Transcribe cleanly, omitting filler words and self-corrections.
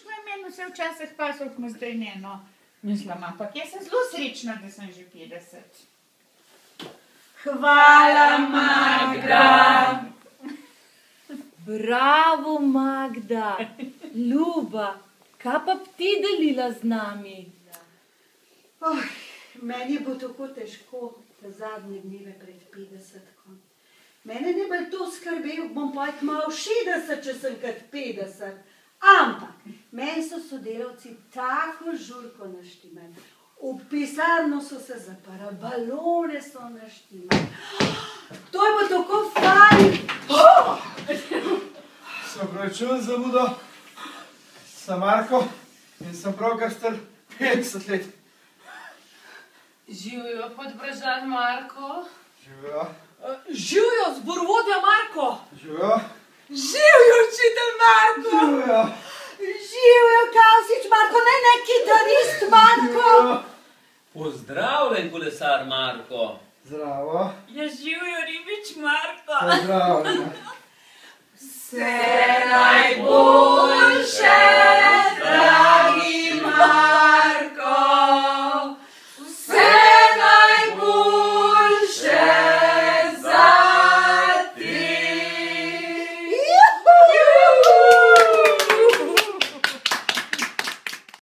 ko je meni vse včasih pasal, ko mu zdaj ne, no. Mislim, ampak jaz sem zelo srečna, da sem že 50. Hvala, Magda. Bravo, Magda. Ljuba, kaj pa bi ti delila z nami? Meni bo tako težko za zadnje dneve pred 50-kom. Mene ne bo to skrbel, bom pa kmalu 60, če sem kot 50. Ampak, meni so sodelavci tako žurko naštimali. V pisarno so se zaprali, balone so naštimali. To je bo tako fajn. Se opravičujem za zamudo. Sem Marko in sem pravkar star 50 let. Živjo, podbržan Marko. Živjo. Živjo, zborovodja Marko. Živjo. Živjo, učitelj Marko. Živjo. Živjo, Kavsič Marko, ne, kitarist Marko. Pozdravljen, kolesar Marko. Zdravo. Ja, živjo, ribič Marko. Pozdravljena. Vse najboljše.